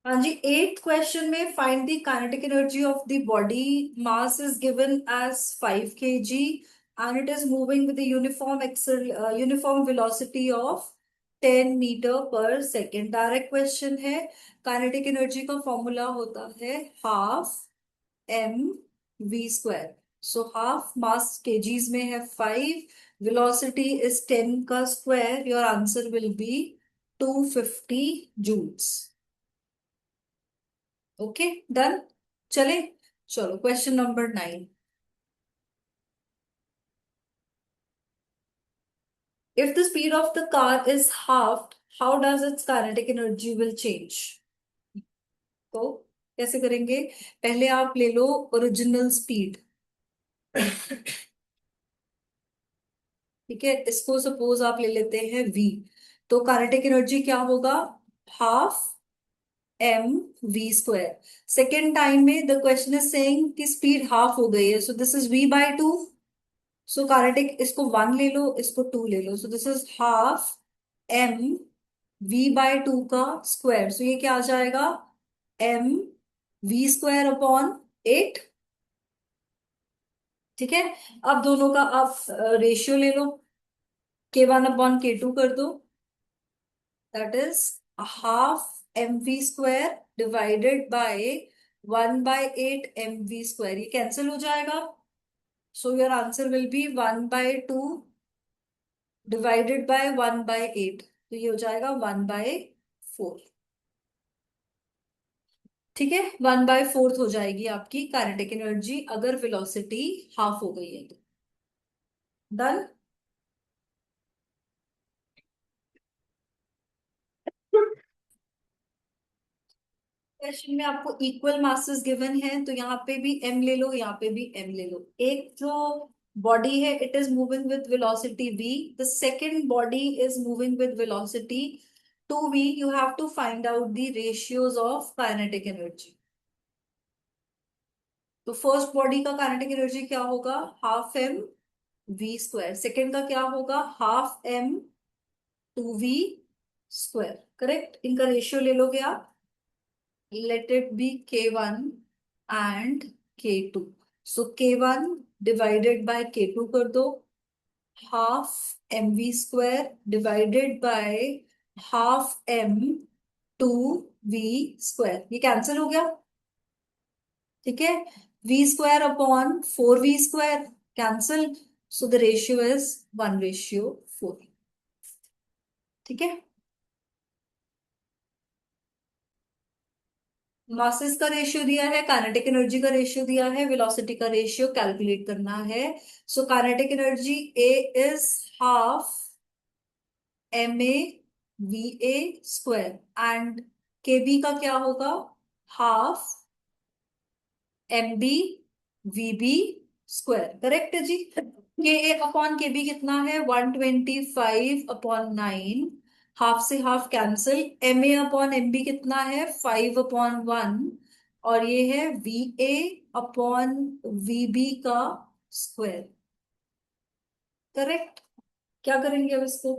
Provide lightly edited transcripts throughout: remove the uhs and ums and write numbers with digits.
हाँ जी, eighth question में find the kinetic energy of the body mass is given as 5 kg and it is moving with uniform accel uniform velocity of 10 metre पर second. Direct question है। Kinetic energy का formula होता है half mv²। So half mass kgs में है 5, velocity is 10 का square, your answer will be 250 joules. Okay, done. चले, चलो question number 9। If the speed of the car is half, how does it's kinetic energy will change? तो कैसे करेंगे? पहले आप ले लो ओरिजिनल स्पीड। ठीक है, इसको सपोज आप ले लेते हैं v। तो काइनेटिक एनर्जी क्या होगा? Half mv²। सेकेंड टाइम में द क्वेश्चन इज सेइंग कि स्पीड हाफ हो गई है, so this is v/2। So kinetic, इसको 1 ले लो, इसको 2 ले लो, so this is half m v/2 का स्क्वायर। सो ये क्या आ जाएगा? mv² upon 8। ठीक है, अब दोनों का आप रेशियो ले लो, k1/k2 कर दो। That is half mv² divided by 1/8 mv²। ये कैंसिल हो जाएगा, so your answer will B 1/2 divided by 1/8। तो ये हो जाएगा 1/4। ठीक है, 1/4 हो जाएगी आपकी काइनेटिक एनर्जी अगर वेलोसिटी हाफ हो गई है तो। डन। क्वेश्चन में आपको इक्वल मासेस गिवन है, तो यहाँ पे भी m ले लो, यहाँ पे भी m ले लो। एक जो बॉडी है it is moving with velocity v, the second body is moving with velocity 2v। You have to find out the ratios of kinetic energy. तो फर्स्ट बॉडी का काइनेटिक एनर्जी क्या होगा? Half mv²। सेकेंड का क्या होगा? Half m2v²। Correct, इनका ratio ले लोगे आप। Let it be k1 and k2। So k1 divided by k2 कर दो, half mv² divided by half m2v²। ये कैंसिल हो गया। ठीक है, v² upon 4v², cancel. So the ratio is 1/4। ठीक है, मासेस का रेशियो दिया है, काइनेटिक एनर्जी का रेशियो दिया है, वेलोसिटी का रेशियो कैलकुलेट करना है। सो kinetic energy A is half ma/va² and kb का क्या होगा? Half mb/vb²। करेक्ट है जी। के ए अपॉन के बी कितना है? 125/9। हाफ से half cancel. M A upon M B कितना है? 5/1। और ये है V A upon V B का स्क्वायर। करेक्ट। क्या करेंगे अब इसको?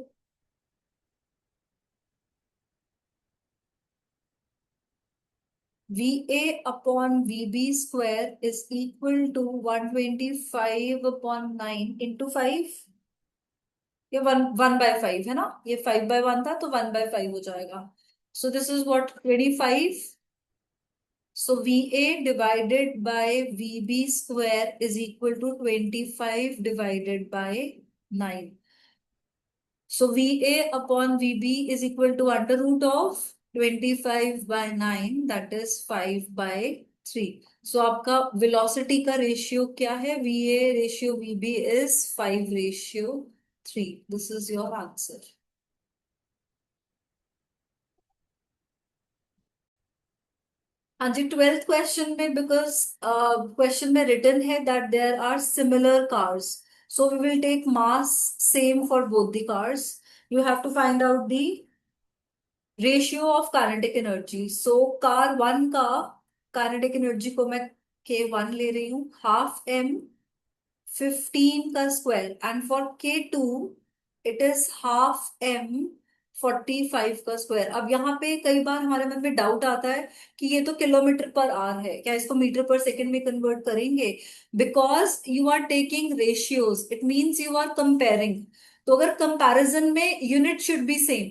V A upon V B square is equal to 125/9 into 5। ये 1/5 है ना, ये 5/1 था तो 1/5 हो जाएगा। So this is what, 25। So V A divided by V B square is equal to 25 divided by 9। So V A upon V B is equal to under root of 25/9, that is 5/3। सो आपका velocity का ratio क्या है? V A ratio V B is 5/3। This is your answer. हाँ जी, twelfth question में, because question में written है that there are similar cars, so we will take mass same for both the cars. You have to find out the ratio of kinetic energy. So car one का kinetic energy को मैं k1 ले रही हूँ, half m15 का square, and for k2 it is half 45 का square. अब यहाँ पे कई बार हमारे मन में डाउट आता है कि ये तो किलोमीटर पर आवर है, क्या इसको मीटर पर सेकंड में कन्वर्ट करेंगे? Because you are taking ratios, it means you are comparing. तो अगर कंपैरिजन में यूनिट शुड बी सेम,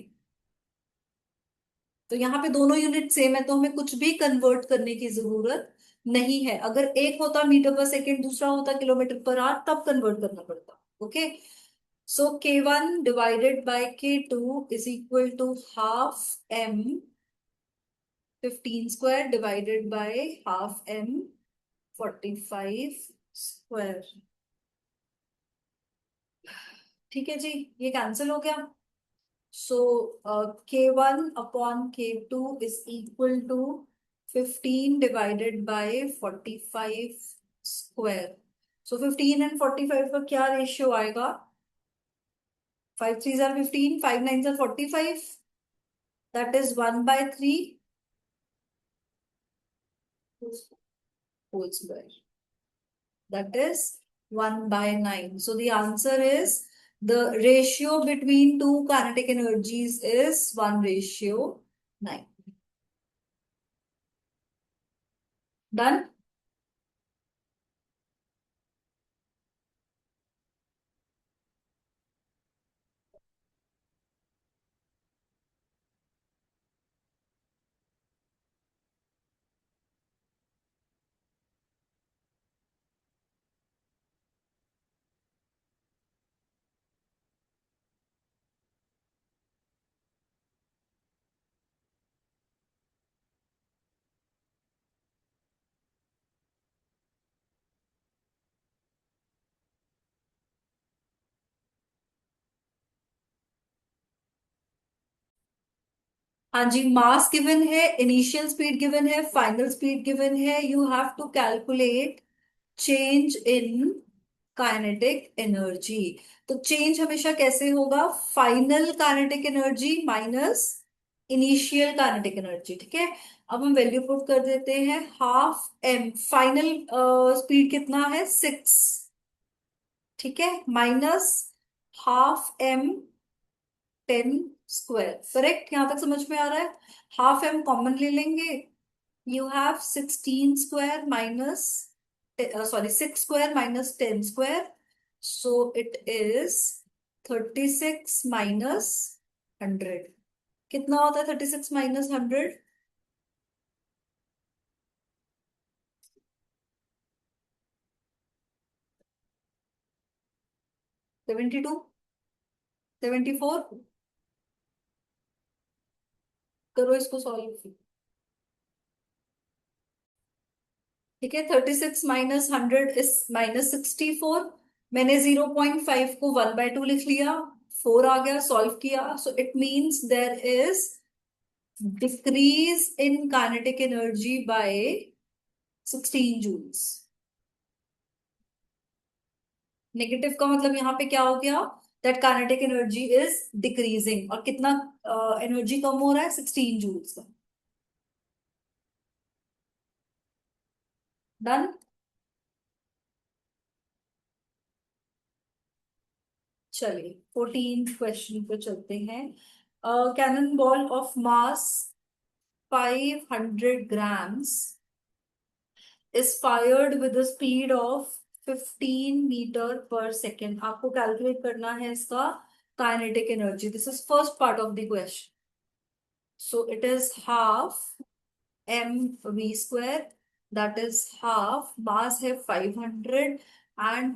तो यहाँ पे दोनों यूनिट सेम है तो हमें कुछ भी कन्वर्ट करने की जरूरत नहीं है। अगर एक होता मीटर पर सेकंड, दूसरा होता किलोमीटर पर आवर, तब कन्वर्ट करना पड़ता। Okay. So K1 divided by K2 is equal to half M 15 square divided by half M 45 square। ठीक है जी, ये कैंसिल हो गया। So K1 upon K2 is equal to 15 divided by 45 square। So 15 and 45 का क्या ratio आएगा? 5 3s are 15, 5 9s are 45, that is 1 by 3 whole square, that is 1 by 9. So the answer is the ratio between two kinetic energies is 1:9. Done? हाँ जी, mass given है, initial speed given है, final speed given है। You have to calculate change in kinetic energy. तो change हमेशा कैसे होगा? Final kinetic energy minus initial kinetic energy. ठीक है, अब हम वैल्यू पुट कर देते हैं। हाफ एम फाइनल स्पीड कितना है? 6। ठीक है, minus half m 10 square. Correct, यहां तक समझ में आ रहा है? हाफ एम कॉमन ले लेंगे। You have 16 square minus, sorry 6 square minus 10 square, so it is 36 minus 100। कितना होता है 36 माइनस 100? 72, 74। करो इसको सॉल्व। ठीक है, 36 माइनस 100 इज -64। मैंने 0.5 को 1/2 लिख लिया, 4 आ गया, सॉल्व किया। So it means there is decrease in kinetic energy by 16 joules. Negative का मतलब यहाँ पे क्या हो गया? That kinetic energy is decreasing. और कितना एनर्जी कम हो रहा है? 16 जूल्स। डन। चलिए 14 क्वेश्चन पे चलते हैं। Cannon ball of mass 500 grams is fired with a speed of 15 metre पर सेकेंड। आपको कैलकुलेट करना है इसका kinetic energy. This is first part of the question. So it is half M V square, that is half, mass है 500 and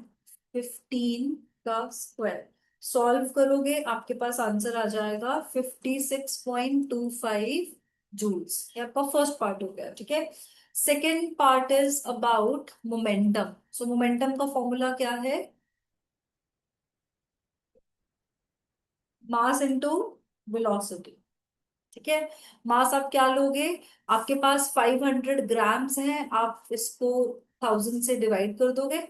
15 का square. Solve करोगे आपके पास answer आ जाएगा 56.25 जूल्स। ये आपका फर्स्ट पार्ट हो गया। ठीक है, second part is about momentum. So momentum का फॉर्मूला क्या है? मास इनटू वेलोसिटी। ठीक है, मास आप क्या लोगे? आपके पास 500 ग्राम्स हैं, आप इसको 1000 से डिवाइड कर दोगे।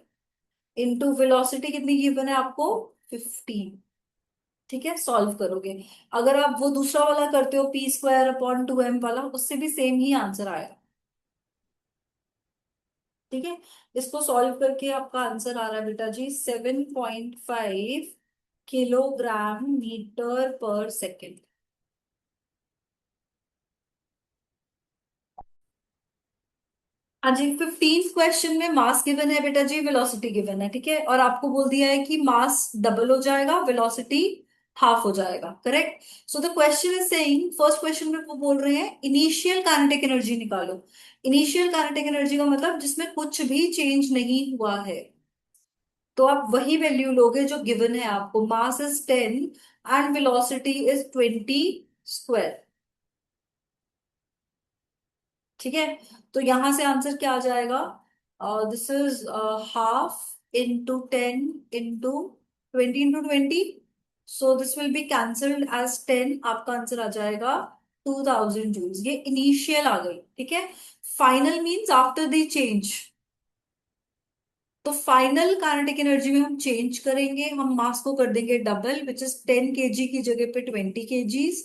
इनटू वेलोसिटी कितनी गिवन है आपको? 15। ठीक है, सॉल्व करोगे। अगर आप वो दूसरा वाला करते हो p² अपॉन 2m वाला, उससे भी सेम ही आंसर आएगा। ठीक है, इसको सॉल्व करके आपका आंसर आ रहा है बेटा जी 7.5 किलोग्राम मीटर पर सेकेंड। हाँ जी, 15th क्वेश्चन में मास गिवन है बेटा जी, वेलोसिटी गिवन है, ठीक है, और आपको बोल दिया है कि मास डबल हो जाएगा, वेलोसिटी हाफ हो जाएगा, correct. So the question is saying, first question में वो बोल रहे हैं इनिशियल काइनेटिक एनर्जी निकालो। इनिशियल काइनेटिक एनर्जी का मतलब जिसमें कुछ भी चेंज नहीं हुआ है, तो आप वही वैल्यू लोगे जो गिवन है आपको। Mass is 10 and velocity is 20 square, ठीक है। तो यहां से आंसर क्या आ जाएगा, this is half into 10 into 20 into 20, so this will be cancelled as 10, आपका आंसर आ जाएगा 2000 जूल्स। ये इनिशियल आ गई, ठीक है। Final means after the change. तो फाइनल काइनेटिक एनर्जी में हम चेंज करेंगे, हम मास को कर देंगे डबल, विच इज 10 kg की जगह पे 20 kgs,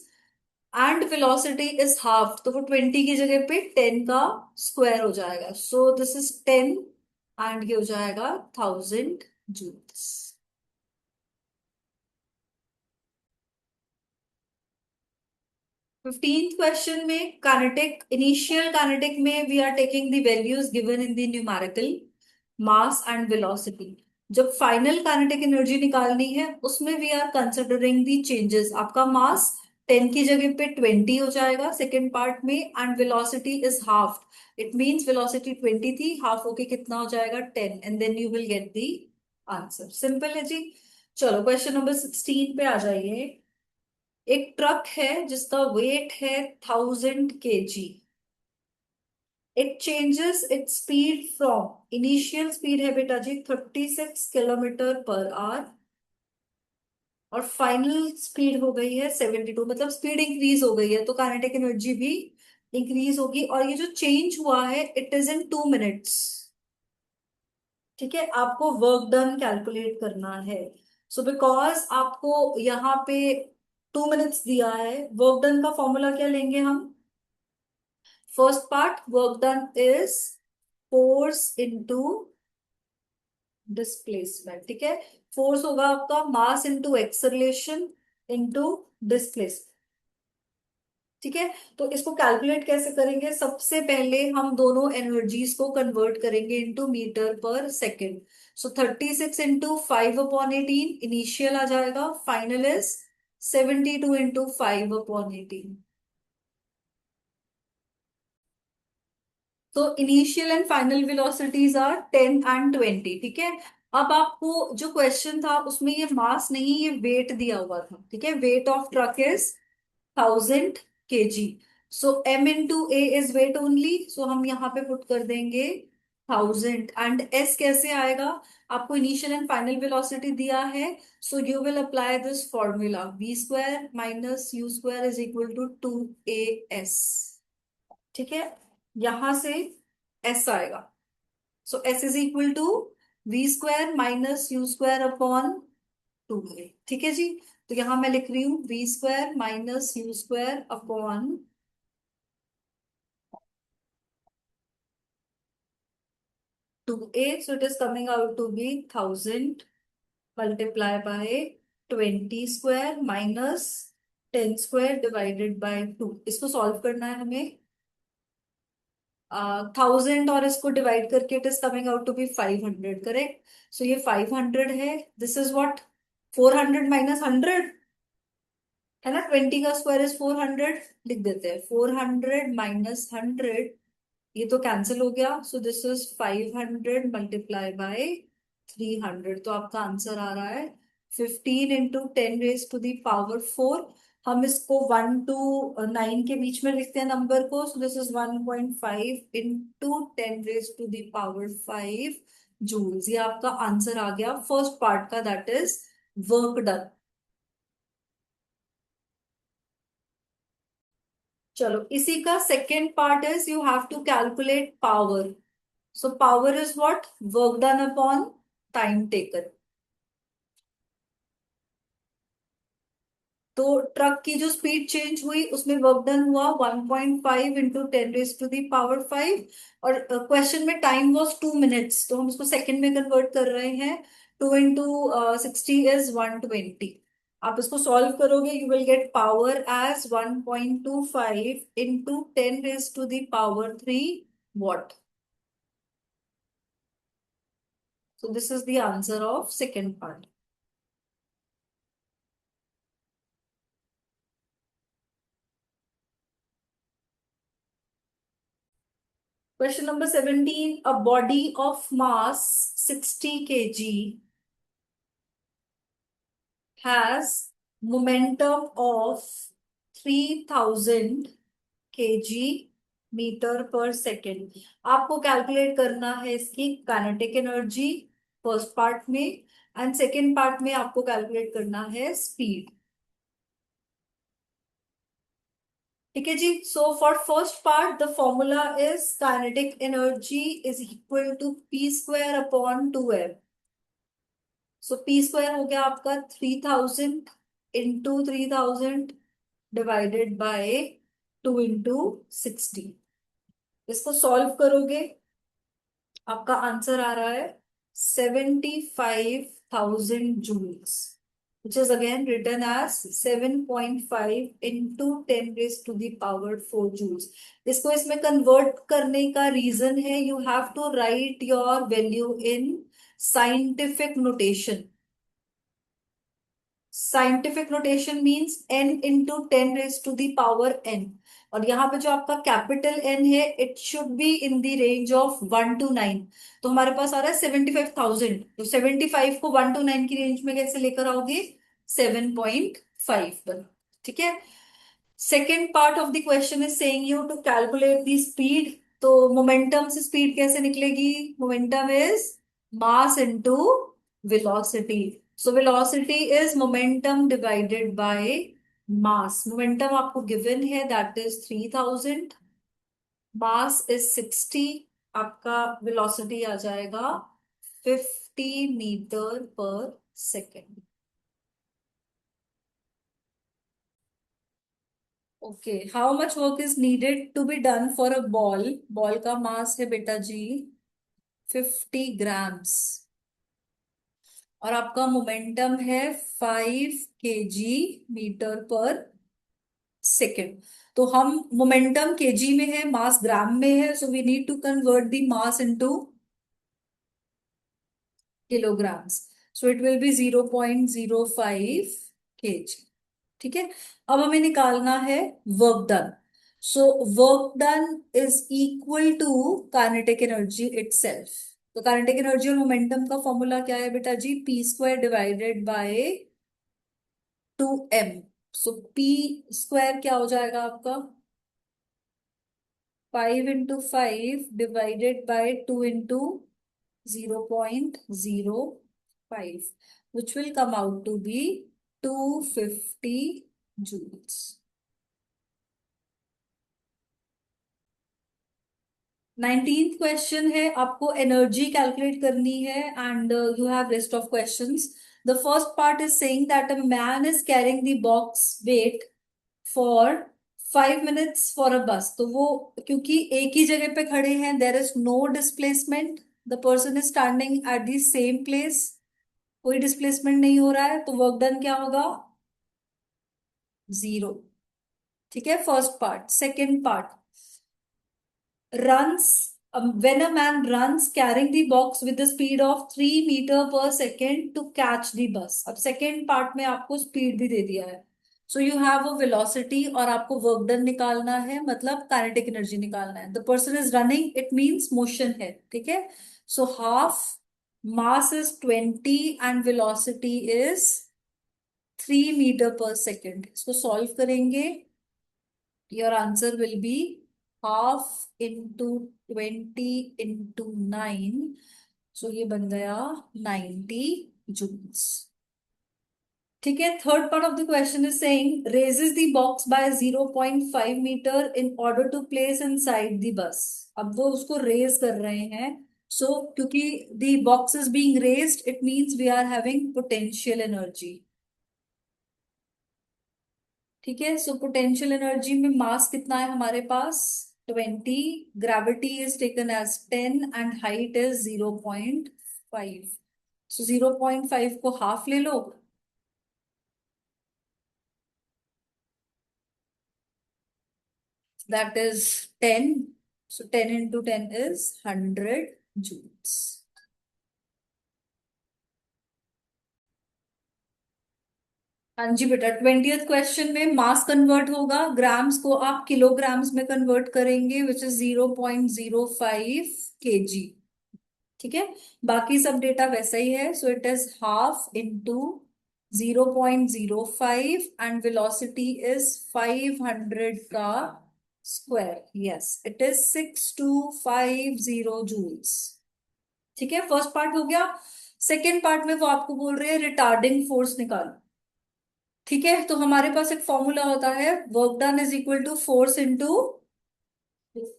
and velocity is half, तो वो 20 की जगह पे 10 का स्क्वायर हो जाएगा, सो दिस इज 10 एंड ये हो जाएगा 1000 जूल्स। 15th क्वेश्चन में काइनेटिक, इनिशियल काइनेटिक में we are taking the values given in the numerical mass and velocity. जब फाइनल काइनेटिक एनर्जी निकालनी है उसमें we are considering the changes. आपका मास 10 की जगह पे 20 हो जाएगा सेकेंड पार्ट में, and velocity is half, it means velocity 20 थी, हाफ होके कितना हो जाएगा 10, and then you will get the answer. Simple है जी। चलो क्वेश्चन नंबर 16 पे आ जाइए। एक ट्रक है जिसका वेट है 1000 kg। It changes its speed from, initial speed है बेटा जी 36 km/h, और फाइनल स्पीड हो गई है 72, मतलब स्पीड इंक्रीज हो गई है, तो काइनेटिक एनर्जी भी इंक्रीज होगी। और ये जो चेंज हुआ है इट इज इन 2 मिनट्स, ठीक है। आपको वर्क डन कैलकुलेट करना है। सो बिकॉज आपको यहाँ पे 2 मिनट्स दिया है, वर्क डन का फॉर्मूला क्या लेंगे हम। First part work done is force into displacement, ठीक है। फोर्स होगा आपका mass into acceleration into displacement, ठीक है। तो इसको कैलकुलेट कैसे करेंगे, सबसे पहले हम दोनों एनर्जीज को कन्वर्ट करेंगे इनटू मीटर पर सेकेंड। सो 36 इंटू 5/18 इनिशियल आ जाएगा, फाइनल इज 72 इंटू 5/18। तो initial and final velocities are 10 and 20, ठीक है। अब आपको जो क्वेश्चन था उसमें ये मास नहीं, ये वेट दिया हुआ था, ठीक है। Weight of truck is 1000 kg, so m into A is weight only, so हम यहाँ पे पुट कर देंगे 1000, एंड s कैसे आएगा, आपको इनिशियल एंड फाइनल वेलोसिटी दिया है, so you will apply this formula, v² - u² is equal to 2as, ठीक है। यहां से s आएगा, so s is equal to v² - u² upon 2a, ठीक है जी। तो यहां मैं लिख रही हूँ v²-u² upon 2a, so it is coming out to be 1000 multiply by 20² minus 10² divided by 2। इसको सॉल्व करना है हमें, 1000 और इसको डिवाइड करके it is coming out to be 500, correct. So ये 500 है, दिस इज व्हाट, 400 - 100 है ना, 20 का स्क्वायर इज 400, लिख देते हैं 400 - 100, ये तो कैंसिल हो गया, so this is 500 multiply by 300, तो आपका आंसर आ रहा है 15 into 10 raise to the power 4। हम इसको 1 to 9 के बीच में लिखते हैं नंबर को, so this is 1.5 into 10 raise to the power 5 joules. ये आपका आंसर आ गया फर्स्ट पार्ट का, दैट इज वर्क डन। चलो इसी का second part is you have to calculate power. So power is what, work done upon time taken. तो truck की जो स्पीड चेंज हुई उसमें वर्क डन हुआ 1.5 into 10 raise to the power 5, और क्वेश्चन में टाइम वाज 2 मिनट्स, तो हम इसको सेकंड में कन्वर्ट कर रहे हैं। 2 इंटू 60 इज 120। आप इसको सॉल्व करोगे you will get power as 1.25 into 10 raise to the power 3 watt. So this is the answer of second part. Question number 17. A body of mass 60 kg has momentum of 3000 kg metre पर second. आपको calculate करना है इसकी kinetic energy first part में, and second part में आपको calculate करना है स्पीड. ठीक है जी. So for first part the formula is kinetic energy is equal to p square upon 2m. So p square हो गया आपका 3000 इंटू 3000 डिवाइडेड बाय 2 इंटू 60. इसको सॉल्व करोगे आपका आंसर आ रहा है 75,000 joules, which is again written as 7.5 into 10 raised to the power 4 joules. इसको इसमें कन्वर्ट करने का रीजन है you have to write your value in scientific notation. Scientific notation means n into 10 raise to the power n. और यहाँ पे जो आपका कैपिटल N है it should be in the range of 1 to 9. तो हमारे पास आ रहा है 75,000. तो 75 को 1 to 9 की रेंज में कैसे लेकर आओगे? 7.5 पर. ठीक है. Second part of the question is saying you to calculate the speed. तो मोमेंटम से स्पीड कैसे निकलेगी? Momentum is mass into velocity. So velocity is momentum divided by mass. Momentum आपको गिवन है दैट इज 3000, मास इज 60, आपका velocity आ जाएगा 50 metre पर second. Okay. How much work is needed to be done for a ball? Ball का mass है बेटा जी 50 grams, और आपका मोमेंटम है 5 kg मीटर पर सेकेंड. तो हम मोमेंटम केजी में है, मास ग्राम में है, so we need to convert the mass into kilograms. So it will be 0.05 kg. ठीक है. अब हमें निकालना है work done. So work done is equal to kinetic energy itself. तो काइनेटिक एनर्जी और मोमेंटम का फॉर्मूला क्या है बेटा जी? P square divided by 2m. So p square क्या हो जाएगा आपका? 5 into 5 divided by 2 into 0.05, which will come out to be 250 joules. 19th question है, आपको एनर्जी कैलकुलेट करनी है and you have list of questions. The first part is saying that a man is carrying the box wait for 5 minutes for a bus. तो वो क्योंकि एक ही जगह पे खड़े हैं, there is no displacement, the person is standing at the same place, कोई displacement नहीं हो रहा है, तो वर्क डन क्या होगा? 0. ठीक है. First part. Second part, runs when a man runs carrying the box with the speed of 3 meter per second to catch the bus. अब सेकेंड पार्ट में आपको स्पीड भी दे दिया है. So you have a velocity और आपको work done निकालना है, मतलब काइनेटिक एनर्जी निकालना है. The person is running, it means motion है. ठीक है. So half mass is 20 and velocity is 3 metre पर सेकेंड. इसको सॉल्व करेंगे, your answer will be half into 20 into 9. So ये बन गया 90 joules. ठीक है. Third part of the question is saying raises the box by 0.5 meter in order to place inside the bus. अब वो उसको रेज कर रहे हैं. सो क्योंकि the box is being raised, it means we are having potential energy. ठीक है. So potential energy में मास कितना है हमारे पास? 20. Gravity is taken as 10 and height is 0.5. So 0.5 को हाफ ले लो, that is 10. So 10 into 10 is 100 joules. हाँ जी बेटा, 20th क्वेश्चन में मास कन्वर्ट होगा, ग्राम्स को आप किलोग्राम्स में कन्वर्ट करेंगे, विच इज 0.05 kg। ठीक है, बाकी सब डेटा वैसा ही है। So it is half into 0.05 and velocity is 500 का square. Yes, it is 6250 joules. ठीक है, फर्स्ट पार्ट हो गया। सेकेंड पार्ट में वो आपको बोल रहे हैं रिटार्डिंग फोर्स निकालो। ठीक है, तो हमारे पास एक फॉर्मूला होता है, work done is equal to force into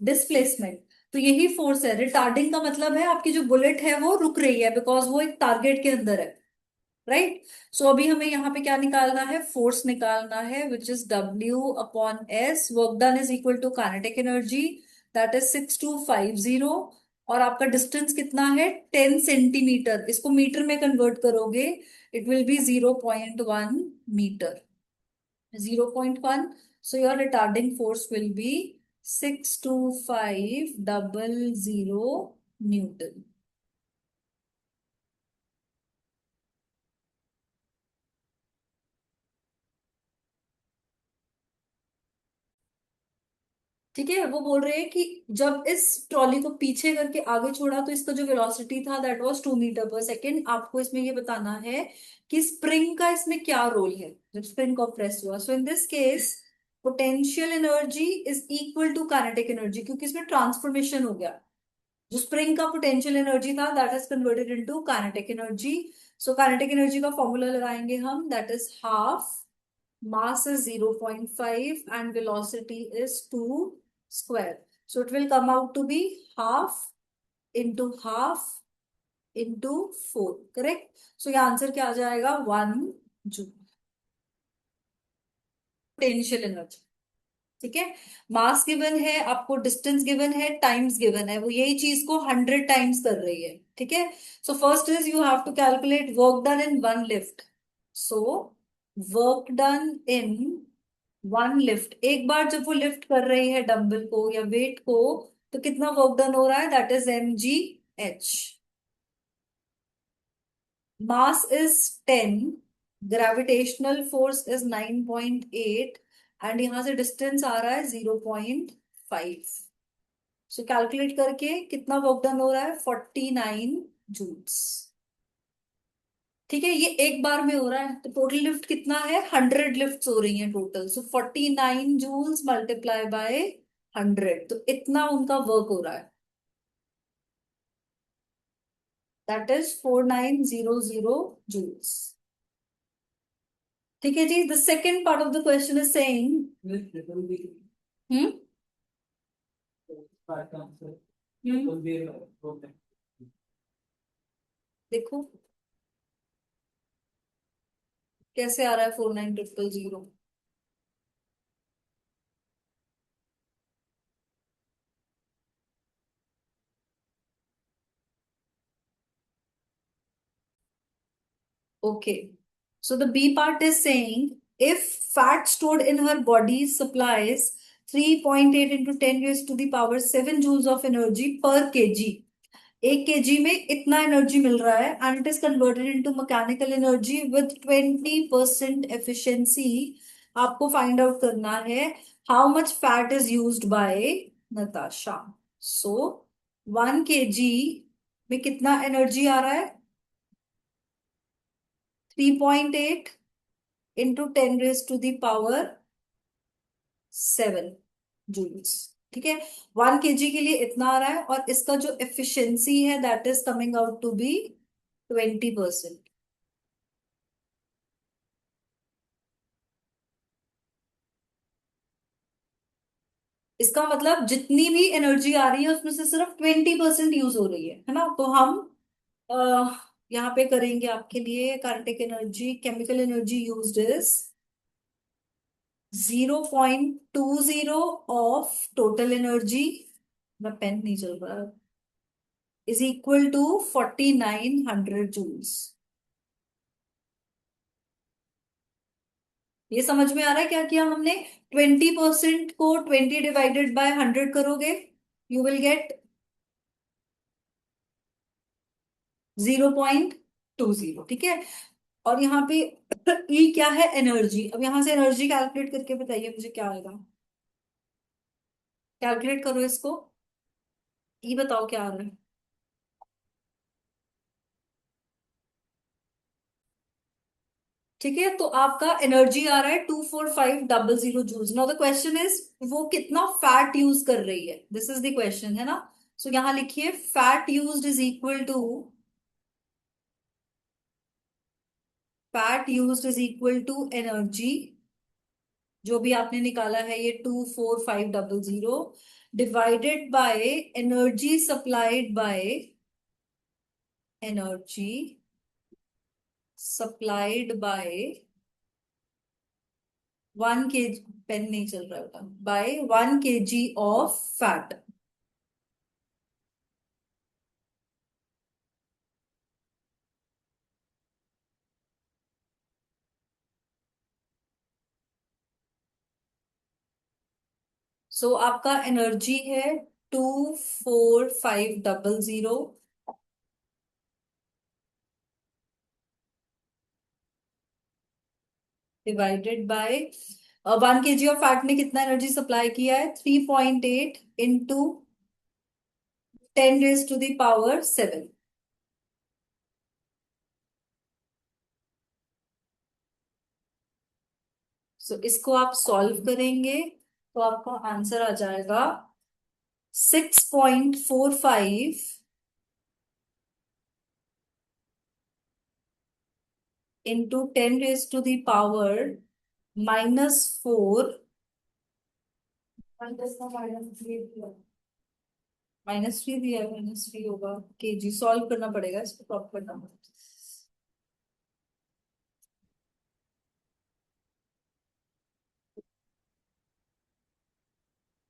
displacement. तो यही फोर्स है। रिटार्डिंग का मतलब है आपकी जो बुलेट है वो रुक रही है, बिकॉज वो एक टारगेट के अंदर है। राइट। सो अभी हमें यहाँ पे क्या निकालना है, फोर्स निकालना है, which is W/S। Work done is equal to kinetic energy, that is 6250। और आपका डिस्टेंस कितना है, 10 सेंटीमीटर। इसको मीटर में कन्वर्ट करोगे, it will be 0.1 metre. 0.1। So your retarding force will be 62500 Newton। ठीक है, वो बोल रहे हैं कि जब इस ट्रॉली को पीछे करके आगे छोड़ा तो इसका जो वेलोसिटी था दैट वाज 2 मीटर पर सेकेंड। आपको इसमें ये बताना है कि स्प्रिंग का इसमें क्या रोल है जब स्प्रिंग को प्रेस हुआ। So in this case potential energy is equal to kinetic energy, क्योंकि इसमें ट्रांसफॉर्मेशन हो गया। जो स्प्रिंग का पोटेंशियल एनर्जी था that is converted into kinetic energy. So kinetic energy का फॉर्मूला लगाएंगे हम, that is half, mass is 0.5 and velocity is 2 square. So it will come out to be half into 4, correct? So ये answer क्या आ जाएगा, 1 joule potential energy. ठीक है, मास given है आपको, डिस्टेंस गिवन है, टाइम्स गिवन है, वो यही चीज को 100 टाइम्स कर रही है। ठीक है, so first is you have to calculate work done in one lift. So work done in one lift, एक बार जब वो लिफ्ट कर रही है डंबल को या वेट को, तो कितना वर्क डन हो रहा है, that is mgh। Mass is 10, gravitational force is 9.8, and यहां से डिस्टेंस आ रहा है 0.5। सो कैलकुलेट करके कितना वर्क डन हो रहा है, 49 जूल्स। ठीक है, ये एक बार में हो रहा है, तो टोटल लिफ्ट कितना है, 100 लिफ्ट हो रही हैं total. So 49 joules multiply by 100, तो इतना उनका वर्क हो रहा है, दैट इज 4900 जूल्स। ठीक है जी, the second part of the question is saying. Hmm. Hmm. देखो कैसे आ रहा है 4900। Okay. So the B part is saying if fat stored in her body supplies 3.8 into 10 raised to the power 7 joules of energy per kg, 1 kg में इतना energy मिल रहा है, and it is converted into mechanical energy with 20% efficiency. आपको find out करना है how much fat is used by Natasha. So 1 kg में कितना एनर्जी आ रहा है, 3.8 इंटू 10 raised to the power 7 joules. ठीक है, 1 kg के लिए इतना आ रहा है, और इसका जो एफिशिएंसी है that is coming out to be 20%। इसका मतलब जितनी भी एनर्जी आ रही है उसमें से सिर्फ 20% यूज हो रही है ना। तो हम यहाँ पे करेंगे आपके लिए, kinetic energy, chemical energy used is 0.20 of total energy, मेरा पेन नहीं चल रहा, इज इक्वल टू 4900 जूल्स। ये समझ में आ रहा है क्या किया हमने, 20% को 20 डिवाइडेड बाय 100 करोगे, यू विल गेट 0.20। ठीक है, और यहाँ पे ई क्या है? एनर्जी। अब यहां से एनर्जी कैलकुलेट करके बताइए मुझे क्या आएगा। कैलकुलेट करो इसको। ई बताओ क्या आ रहा है। ठीक है, तो आपका एनर्जी आ रहा है 24500 joules. Now the question is वो कितना फैट यूज कर रही है, दिस इज द क्वेश्चन, है ना। सो यहां लिखिए fat used is equal to, fat used is equal to energy, जो भी आपने निकाला है ये 24500, divided by energy supplied by, energy supplied by 1 kg, pen नहीं चल रहा है, by 1 kg of fat. So आपका एनर्जी है 24500, divided by 1 kg of fat ने कितना एनर्जी सप्लाई किया है, 3.8 इंटू 10⁻⁷। सो इसको आप सॉल्व करेंगे तो आपका आंसर आ जाएगा 6.45 इंटू 10⁻⁻⁴, -3 दिया है, -3 होगा केजी। सॉल्व करना पड़ेगा, इसको प्रॉपर करना पड़ेगा।